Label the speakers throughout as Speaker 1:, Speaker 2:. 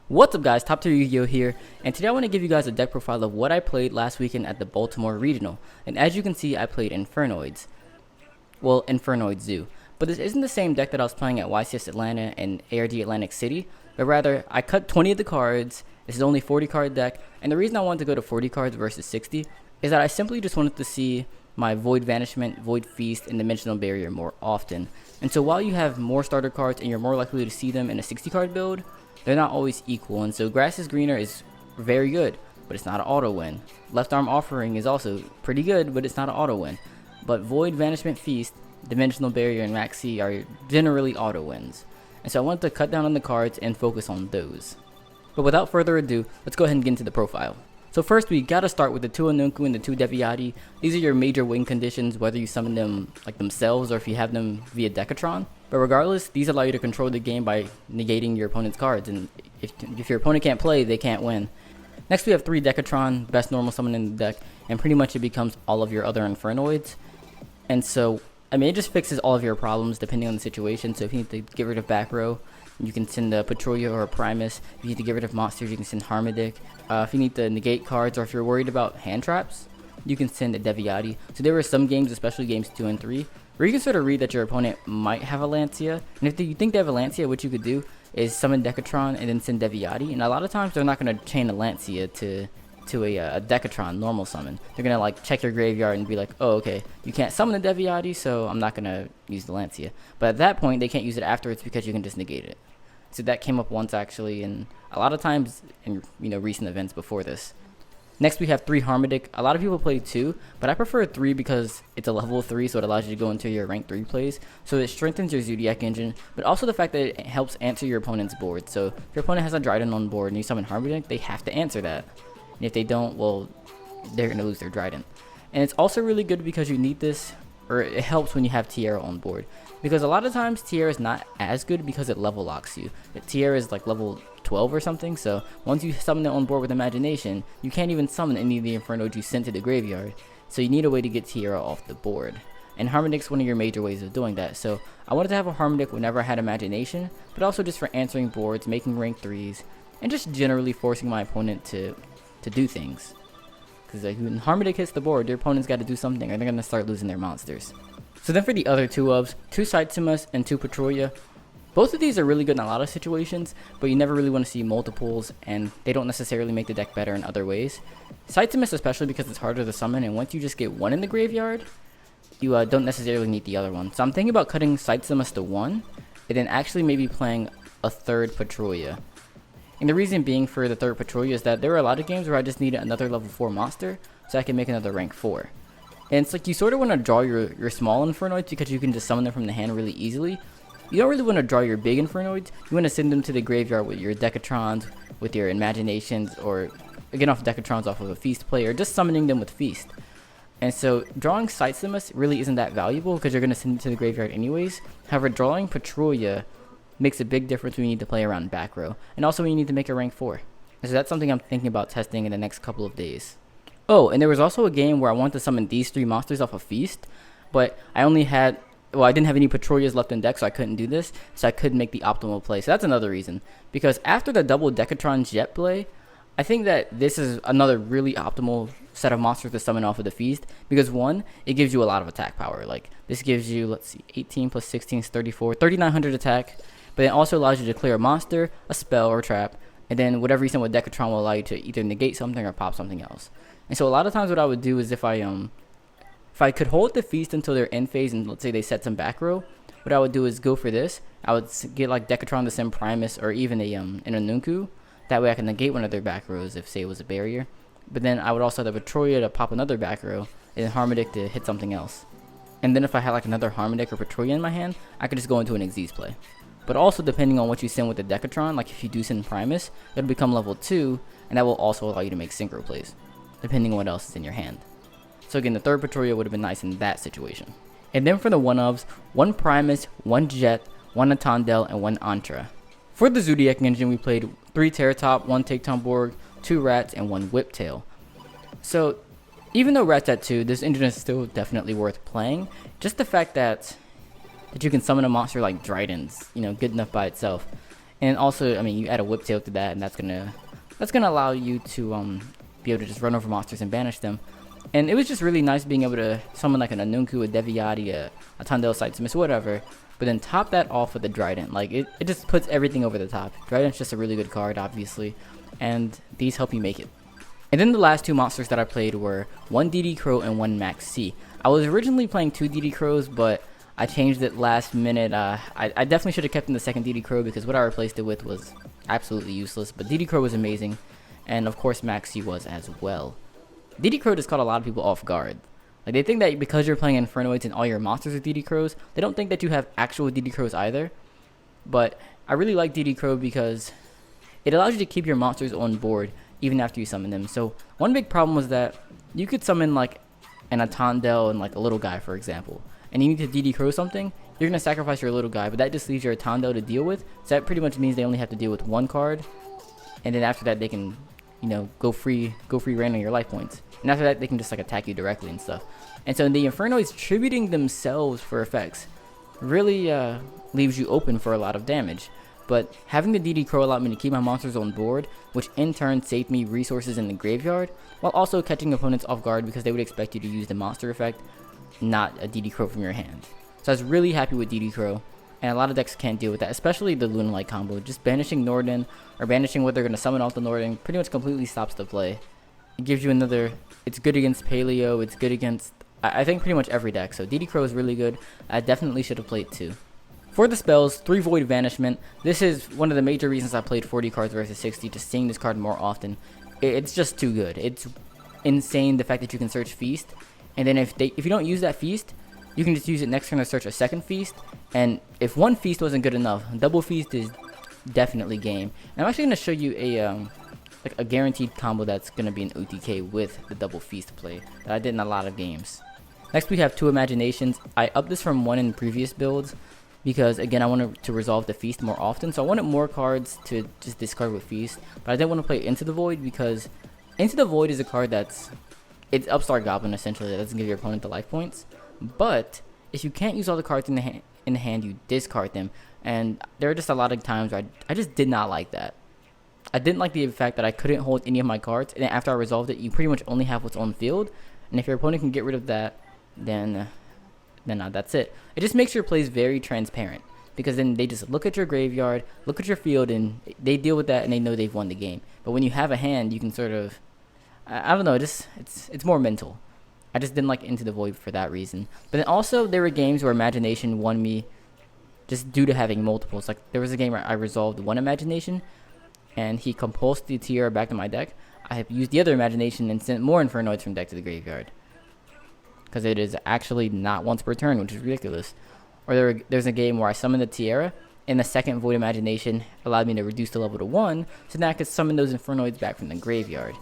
Speaker 1: What's up guys, TopTierYugioh here, and today I want to give you guys a deck profile of what I played last weekend at the Baltimore Regional. And as you can see, I played Infernoid Zoo. But this isn't the same deck that I was playing at YCS Atlanta and ARD Atlantic City, but rather, I cut 20 of the cards. This is only 40 card deck, and the reason I wanted to go to 40 cards versus 60 is that I simply just wanted to see my Void Vanishment, Void Feast, and Dimensional Barrier more often. And so while you have more starter cards and you're more likely to see them in a 60 card build, they're not always equal, and so Grass is Greener is very good, but it's not an auto win. Left Arm Offering is also pretty good, but it's not an auto win. But Void Vanishment, Feast, Dimensional Barrier, and Maxi are generally auto wins. And so I wanted to cut down on the cards and focus on those. But without further ado, let's go ahead and get into the profile. So first, we gotta start with the 2 Onuncu and the 2 Devyaty. These are your major win conditions, whether you summon them like themselves or if you have them via Decatron. But regardless, these allow you to control the game by negating your opponent's cards, and if your opponent can't play, they can't win. Next, we have 3 Decatron, best normal summon in the deck, and pretty much it becomes all of your other Infernoids. And so, I mean, it just fixes all of your problems depending on the situation. So if you need to get rid of back row, you can send a Petrolia or a Primus. If you need to get rid of monsters, you can send Harmodic. If you need to negate cards, or if you're worried about hand traps, you can send a Devyaty. So there were some games, especially games 2 and 3, where you can sort of read that your opponent might have a Lancia. And if you think they have a Lancia, what you could do is summon Decatron and then send Devyaty. And a lot of times they're not going to chain a Lancia to a Decatron normal summon. They're going to like check your graveyard and be like, oh, okay, you can't summon the Devyaty, so I'm not going to use the Lancia. But at that point, they can't use it afterwards because you can just negate it. So that came up once actually, and a lot of times in recent events before this. Next, we have 3 Harmodic. A lot of people play 2, but I prefer 3 because it's a level 3, so it allows you to go into your rank 3 plays. So it strengthens your Zoodiac engine, but also the fact that it helps answer your opponent's board. So if your opponent has a Dryden on board and you summon Harmodic, they have to answer that. And if they don't, well, they're going to lose their Dryden. And it's also really good because you need this, or it helps when you have Tierra on board. Because a lot of times Tierra is not as good because it level locks you. Tierra is like level 12 or something, so once you summon it on board with Imagination, you can't even summon any of the Infernoids you sent to the graveyard. So you need a way to get Tierra off the board. And Harmodic's one of your major ways of doing that. So I wanted to have a Harmodic whenever I had Imagination, but also just for answering boards, making rank 3s, and just generally forcing my opponent to do things. Because like, when Harmodic hits the board, their opponent's got to do something or they're going to start losing their monsters. So then for the other 2 ofs, 2 Saitsumas and 2 Petrolia. Both of these are really good in a lot of situations, but you never really want to see multiples, and they don't necessarily make the deck better in other ways. Saitsumas especially because it's harder to summon, and once you just get one in the graveyard, you don't necessarily need the other one. So I'm thinking about cutting Saitsumas to 1, and then actually maybe playing a 3rd Petrolia. And the reason being for the 3rd Petrolia is that there are a lot of games where I just needed another level 4 monster, so I can make another rank 4. And it's like you sort of want to draw your small Infernoids because you can just summon them from the hand really easily. You don't really want to draw your big Infernoids. You want to send them to the graveyard with your Decatrons, with your Imaginations, or again off Decatrons off of a Feast play, or just summoning them with Feast. And so drawing Saitsumas really isn't that valuable because you're going to send it to the graveyard anyways. However, drawing Petrolia makes a big difference when you need to play around back row, and also when you need to make a rank 4. And so that's something I'm thinking about testing in the next couple of days. Oh, and there was also a game where I wanted to summon these 3 monsters off of Feast, but I didn't have any Petrolias left in deck, so I couldn't do this, so I couldn't make the optimal play. So that's another reason. Because after the double Decatron Jet play, I think that this is another really optimal set of monsters to summon off of the Feast, because 1, it gives you a lot of attack power. Like, this gives you, let's see, 18 plus 16 is 34, 3,900 attack, but it also allows you to clear a monster, a spell, or a trap, and then whatever you send with Decatron will allow you to either negate something or pop something else. And so a lot of times what I would do is if I could hold the Feast until their end phase and let's say they set some back row, what I would do is go for this. I would get like Decatron to send Primus or even an Onuncu. That way I can negate one of their back rows if say it was a barrier. But then I would also have the Petrolia to pop another back row and then Harmodic to hit something else. And then if I had like another Harmodic or Petrolia in my hand, I could just go into an Xyz play. But also depending on what you send with the Decatron, like if you do send Primus, it'll become level 2 and that will also allow you to make synchro plays, depending on what else is in your hand. So again, the 3rd Petrolia would have been nice in that situation. And then for the 1-ofs, 1 Primus, 1 Jet, 1 Atondel, and 1 Antra. For the Zoodiac engine, we played 3 Terratop, 1 Takedown 2 Rats, and 1 Whiptail. So even though Rats at 2, this engine is still definitely worth playing. Just the fact that you can summon a monster like Dryden's, good enough by itself. And also, I mean, you add a whiptail to that, and that's gonna allow you to be able to just run over monsters and banish them. And it was just really nice being able to summon like an Onuncu, a Devyaty, a Tondel Sidesmith, whatever. But then top that off with the Trident. Like, it just puts everything over the top. Trident's just a really good card, obviously. And these help you make it. And then the last two monsters that I played were one DD Crow and one Max C. I was originally playing two DD Crows, but I changed it last minute. I definitely should have kept in the second DD Crow because what I replaced it with was absolutely useless. But DD Crow was amazing. And of course Max C was as well. DD Crow just caught a lot of people off guard. Like, they think that because you're playing Infernoids and all your monsters are DD Crows, they don't think that you have actual DD Crows either. But I really like DD Crow because it allows you to keep your monsters on board even after you summon them. So one big problem was that you could summon like an Atondel and like a little guy, for example, and you need to DD Crow something. You're gonna sacrifice your little guy, but that just leaves your Atondel to deal with. So that pretty much means they only have to deal with one card, and then after that they can, you know, go free reign on your life points. And after that, they can just like attack you directly and stuff. And so the Infernoids tributing themselves for effects really leaves you open for a lot of damage. But having the DD Crow allowed me to keep my monsters on board, which in turn saved me resources in the graveyard, while also catching opponents off guard because they would expect you to use the monster effect, not a DD Crow from your hand. So I was really happy with DD Crow, and a lot of decks can't deal with that, especially the Luna Light combo. Just banishing Norden, or banishing what they're going to summon off the Norden, pretty much completely stops the play. It gives you another, it's good against Paleo, it's good against, I think pretty much every deck. So DD Crow is really good. I definitely should have played 2. For the spells, 3 Void Vanishment. This is one of the major reasons I played 40 cards versus 60, just seeing this card more often. It's just too good. It's insane the fact that you can search Feast, and then if you don't use that Feast, you can just use it next turn to search a second Feast. And if one Feast wasn't good enough, double Feast is definitely game. And I'm actually going to show you a guaranteed combo that's going to be an OTK with the double Feast play that I did in a lot of games. Next we have 2 Imaginations. I upped this from 1 in previous builds because, again, I wanted to resolve the Feast more often. So I wanted more cards to just discard with Feast, but I didn't want to play Into the Void because Into the Void is a card it's Upstart Goblin essentially, that doesn't give your opponent the life points. But if you can't use all the cards in the hand, you discard them. And there are just a lot of times where I just did not like that. I didn't like the fact that I couldn't hold any of my cards, and then after I resolved it, you pretty much only have what's on field. And if your opponent can get rid of that, then that's it. It just makes your plays very transparent, because then they just look at your graveyard, look at your field, and they deal with that, and they know they've won the game. But when you have a hand, you can sort of, I don't know, it's more mental. I just didn't like Into the Void for that reason. But then also, there were games where Imagination won me just due to having multiples. Like, there was a game where I resolved 1 Imagination, and he compulsed the Tiara back to my deck. I have used the other Imagination and sent more Infernoids from deck to the graveyard, because it is actually not once per turn, which is ridiculous. Or there's a game where I summoned the Tiara, and the second Void Imagination allowed me to reduce the level to 1, so now I could summon those Infernoids back from the graveyard.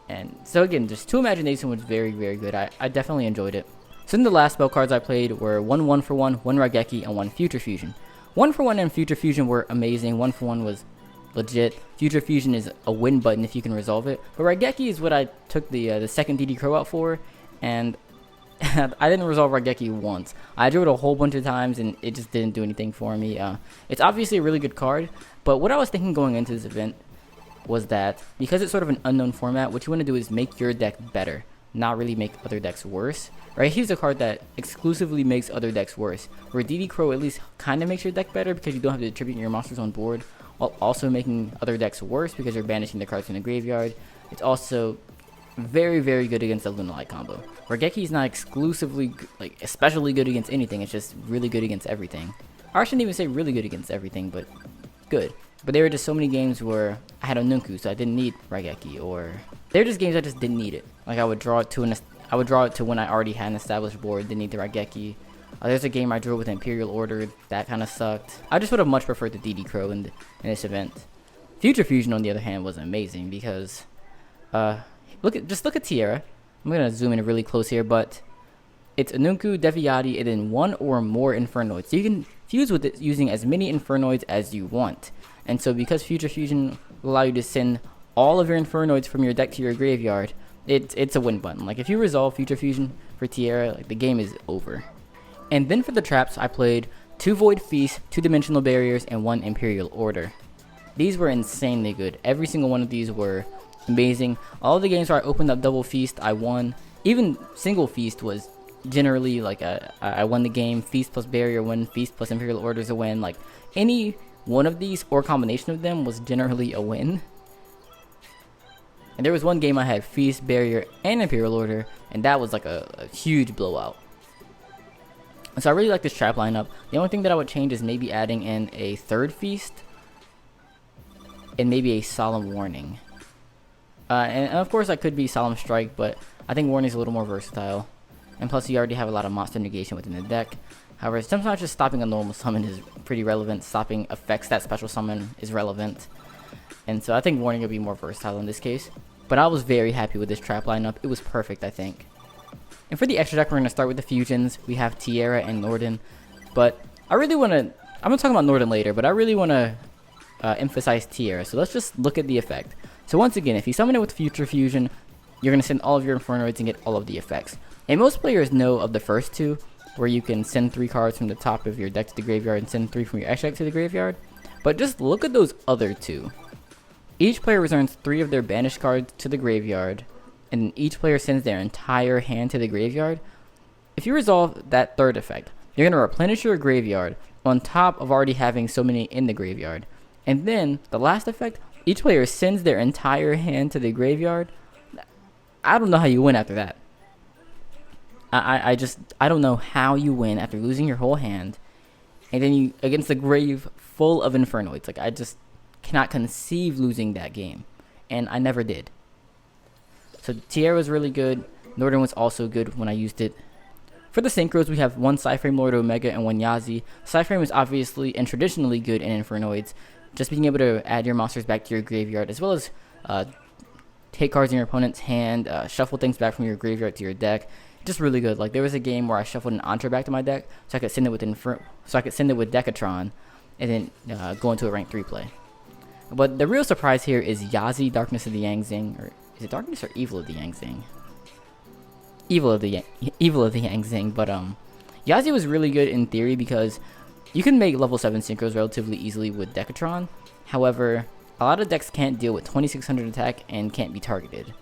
Speaker 1: And so again, just 2 Imagination was very, very good. I definitely enjoyed it. So then the last spell cards I played were 1 1-for-1, 1 Raigeki, and 1 Future Fusion. 1-for-1 and Future Fusion were amazing. 1-for-1 was legit. Future Fusion is a win button if you can resolve it. But Raigeki is what I took the second DD Crow out for, and I didn't resolve Raigeki once. I drew it a whole bunch of times, and it just didn't do anything for me. It's obviously a really good card, but what I was thinking going into this event was that because it's sort of an unknown format, what you want to do is make your deck better, not really make other decks worse. Right? Here's a card that exclusively makes other decks worse, where DD Crow at least kind of makes your deck better because you don't have to attribute your monsters on board, while also making other decks worse because you're banishing the cards from the graveyard. It's also very, very good against the Luna Light combo. Raigeki is not exclusively, especially good against anything, it's just really good against everything. I shouldn't even say really good against everything, but good. But there were just so many games where I had Onuncu, so I didn't need Raigeki, or there were just games I just didn't need it. Like I would draw it to when I already had an established board, didn't need the Raigeki. There's a game I drew with Imperial Order, that kind of sucked. I just would have much preferred the DD Crow in this event. Future Fusion, on the other hand, was amazing because, look at Tiara. I'm gonna zoom in really close here, but it's Onuncu, Devyaty, and then 1 or more Infernoids. So you can fuse with it using as many Infernoids as you want. And so because Future Fusion will allow you to send all of your Infernoids from your deck to your graveyard, it's a win button. Like if you resolve Future Fusion for Tiara, the game is over. And then for the traps, I played 2 Void Feasts, 2 Dimensional Barriers, and 1 Imperial Order. These were insanely good. Every single one of these were amazing. All of the games where I opened up double feast, I won. Even single feast was generally like I won the game. Feast plus barrier win, feast plus Imperial Order is a win. Like any one of these or combination of them was generally a win. And there was one game I had feast, barrier, and Imperial Order, and that was like a huge blowout. So I really like this trap lineup. The only thing that I would change is maybe adding in a 3rd feast and maybe a solemn warning. And of course I could be solemn strike, but I think warning is a little more versatile. And plus you already have a lot of monster negation within the deck. However, sometimes just stopping a normal summon is pretty relevant. Stopping effects that special summon is relevant. And so I think warning would be more versatile in this case. But I was very happy with this trap lineup. It was perfect, I think. And for the extra deck, we're going to start with the fusions. We have Tierra and Norden. But I really want to... I'm going to talk about Norden later, but I really want to emphasize Tierra. So let's just look at the effect. So once again, if you summon it with Future Fusion, you're going to send all of your Infernoids and get all of the effects. And most players know of the first two, where you can send 3 cards from the top of your deck to the graveyard and send 3 from your extra deck to the graveyard. But just look at those other 2. Each player returns 3 of their banished cards to the graveyard, and each player sends their entire hand to the graveyard. If you resolve that 3rd effect, you're going to replenish your graveyard on top of already having so many in the graveyard. And then, the last effect, each player sends their entire hand to the graveyard. I don't know how you win after that. I don't know how you win after losing your whole hand, and then you, against the grave full of Infernoids. Like, I just cannot conceive losing that game, and I never did. So Tierra was really good. Norden was also good when I used it. For the synchros, we have 1 Psyframe Lord Omega and 1 Yazi. Psyframe is obviously and traditionally good in Infernoids. Just being able to add your monsters back to your graveyard, as well as take cards in your opponent's hand, shuffle things back from your graveyard to your deck. Just really good. Like, there was a game where I shuffled an Entra back to my deck, so I could send it with Decatron, and then go into a rank 3 play. But the real surprise here is Yazi, Darkness of the Yangzing, or is it Darkness or Evil of the Yangzing? Evil of the Yangzing. But Yazi was really good in theory because you can make level 7 synchros relatively easily with Decatron. However, a lot of decks can't deal with 2600 attack and can't be targeted.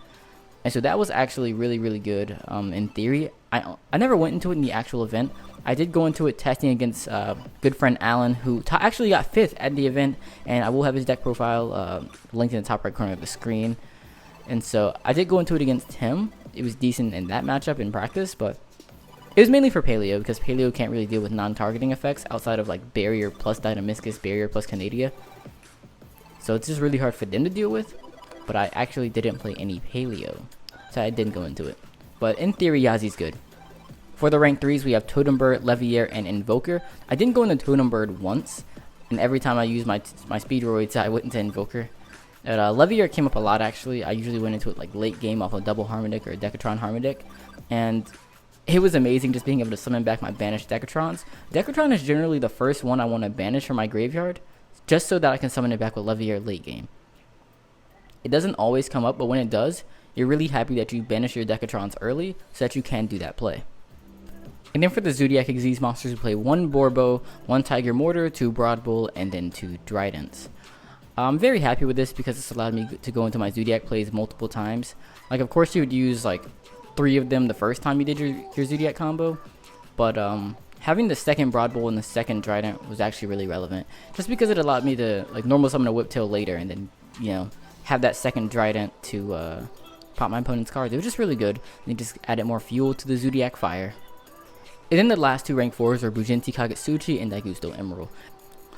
Speaker 1: And so that was actually really, really good in theory. I never went into it in the actual event. I did go into it testing against good friend Alan, who actually got 5th at the event. And I will have his deck profile linked in the top right corner of the screen. And so I did go into it against him. It was decent in that matchup in practice, but it was mainly for Paleo, because Paleo can't really deal with non-targeting effects outside of like Barrier plus Dynamiscus, Barrier plus Canadia. So it's just really hard for them to deal with. But I actually didn't play any Paleo, so I didn't go into it. But in theory, Yazi's good. For the rank 3s, we have Totem Bird, Leviair, and Invoker. I didn't go into Totem Bird once, and every time I used my Speedroids, I went into Invoker. Leviair came up a lot, actually. I usually went into it like late game off a double Harmonic or a Decatron Harmonic, and it was amazing just being able to summon back my banished Decatrons. Decatron is generally the first one I want to banish from my graveyard, just so that I can summon it back with Leviair late game. It doesn't always come up, but when it does, you're really happy that you banish your Decatrons early so that you can do that play. And then for the Zoodiac Xyz monsters, we play 1 Borbo, 1 Tiger Mortar, 2 Broadbull, and then 2 Tridents. I'm very happy with this because it's allowed me to go into my Zoodiac plays multiple times. Like, of course you would use like 3 of them the first time you did your Zoodiac combo, but having the second Broadbull and the second Trident was actually really relevant, just because it allowed me to like normal summon a Whiptail later and then, you know, have that second Trident to pop my opponent's cards. It was just really good. And just added more fuel to the Zoodiac fire. And then the last 2 rank 4s are Bujinti Kagetsuchi and Daigusto Emerald.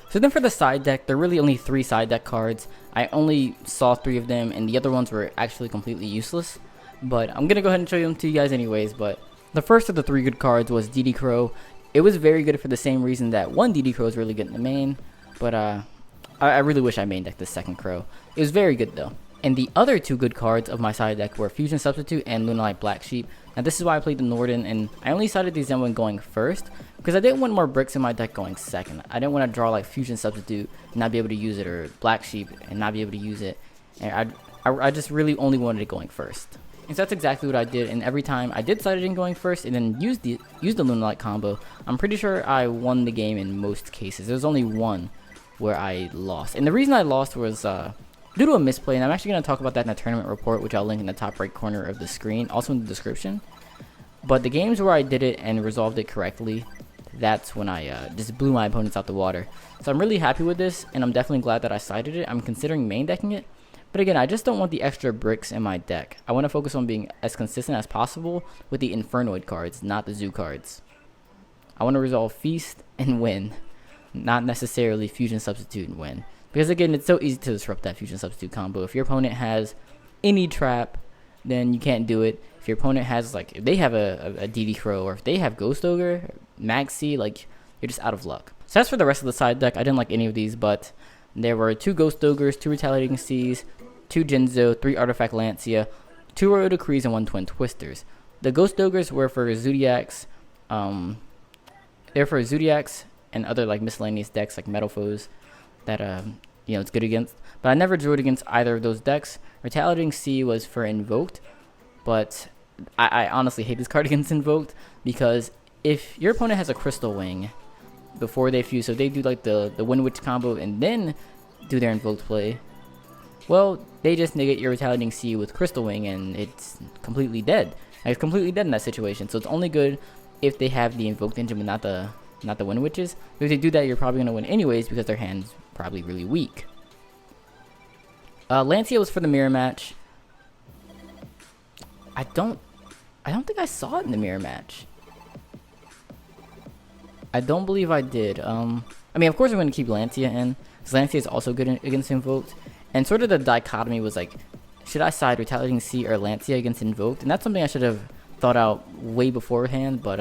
Speaker 1: So then for the side deck, there are really only 3 side deck cards. I only saw 3 of them, and the other ones were actually completely useless. But I'm going to go ahead and show them to you guys anyways. But the first of the 3 good cards was DD Crow. It was very good for the same reason that 1 DD Crow is really good in the main. But I really wish I main decked the second Crow. It was very good though. And the other 2 good cards of my side deck were Fusion Substitute and Lunalight Black Sheep. Now this is why I played the Norden, and I only decided these when going first, because I didn't want more bricks in my deck going second. I didn't want to draw like Fusion Substitute and not be able to use it, or Black Sheep and not be able to use it. And I just really only wanted it going first. And so that's exactly what I did, and every time I did side in going first and then used the Lunalight combo, I'm pretty sure I won the game in most cases. There was only one where I lost. And the reason I lost was due to a misplay, and I'm actually going to talk about that in the tournament report, which I'll link in the top right corner of the screen, also in the description. But the games where I did it and resolved it correctly, that's when I just blew my opponents out the water. So I'm really happy with this, and I'm definitely glad that I sided it. I'm considering main decking it. But again, I just don't want the extra bricks in my deck. I want to focus on being as consistent as possible with the Infernoid cards, not the Zoo cards. I want to resolve Feast and win, not necessarily Fusion Substitute and win. Because again, it's so easy to disrupt that Fusion Substitute combo. If your opponent has any trap, then you can't do it. If your opponent has, like, if they have a DD Crow, or if they have Ghost Ogre, Maxi, like, you're just out of luck. So as for the rest of the side deck, I didn't like any of these, but there were 2 Ghost Ogres, 2 Retaliating Seas, 2 Jinzo, 3 Artifact Lancia, 2 Royal Decrees, and 1 Twin Twisters. The Ghost Ogres were for Zoodiacs. They're for Zoodiacs and other like miscellaneous decks like Metalfoes that you know, it's good against. But I never drew it against either of those decks. Retaliating Sea was for Invoked, but I honestly hate this card against Invoked, because if your opponent has a Crystal Wing before they fuse, so they do like the Wind Witch combo and then do their Invoked play, well, they just negate your Retaliating Sea with Crystal Wing, and it's completely dead. Like, it's completely dead in that situation. So it's only good if they have the Invoked engine, but not the Wind Witches. If they do that, you're probably gonna win anyways, because their hand's probably really weak. Lancia was for the mirror match. I don't think I saw it in the mirror match. I don't believe I did. I mean, of course, I'm gonna keep Lancia in, because Lancia is also good against Invoked. And sort of the dichotomy was like, should I side Retaliating Sea or Lancia against Invoked? And that's something I should have thought out way beforehand, but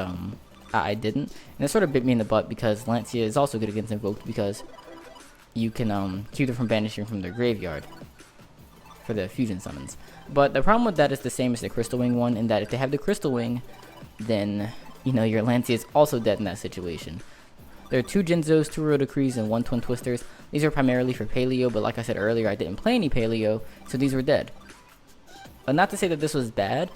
Speaker 1: I didn't. And it sort of bit me in the butt, because Lancia is also good against Invoked, because you can keep them from banishing from their graveyard for the fusion summons. But the problem with that is the same as the Crystal Wing one, in that if they have the Crystal Wing, then, you know, your Lancia is also dead in that situation. There are 2 Jinzos, 2 Royal Decrees, and 1 Twin Twisters. These are primarily for Paleo, but like I said earlier, I didn't play any Paleo, so these were dead. Not to say that this was bad,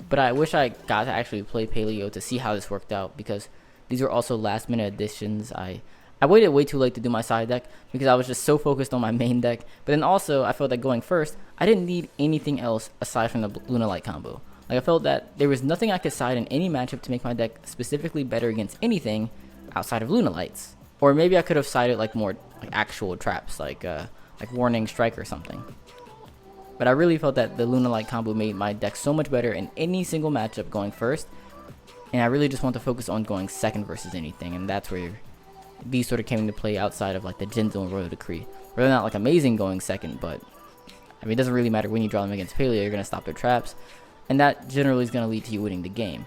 Speaker 1: but I wish I got to actually play Paleo to see how this worked out, because these were also last minute additions. I waited way too late to do my side deck, because I was just so focused on my main deck. But then also, I felt that going first, I didn't need anything else aside from the Lunalight combo. Like, I felt that there was nothing I could side in any matchup to make my deck specifically better against anything outside of Lunalights. Or maybe I could have sided like more like actual traps, like Warning Strike or something. But I really felt that the Lunalight combo made my deck so much better in any single matchup going first, and I really just want to focus on going second versus anything, and that's where these sort of came into play outside of like the Jinzo and Royal Decree. Where they're not like amazing going second, but I mean, it doesn't really matter when you draw them against Paleo, you're going to stop their traps, and that generally is going to lead to you winning the game.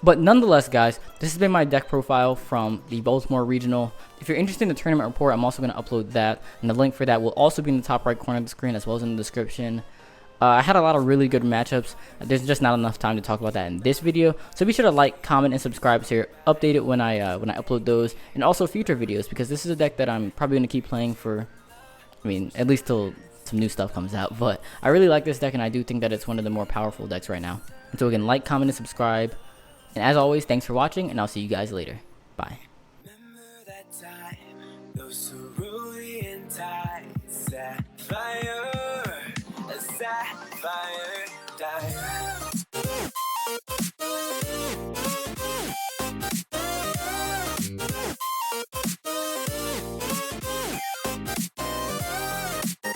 Speaker 1: But nonetheless, guys, this has been my deck profile from the Baltimore Regional. If you're interested in the tournament report, I'm also going to upload that, and the link for that will also be in the top right corner of the screen, as well as in the description. I had a lot of really good matchups. There's just not enough time to talk about that in this video, so be sure to like, comment, and subscribe so you're updated when I upload those, and also future videos, because this is a deck that I'm probably going to keep playing for, I mean, at least till some new stuff comes out. But I really like this deck, and I do think that it's one of the more powerful decks right now. And so again, like, comment, and subscribe. And as always, thanks for watching, and I'll see you guys later. Bye.
Speaker 2: Remember that time, those cerulean tides, sapphire, a sapphire died.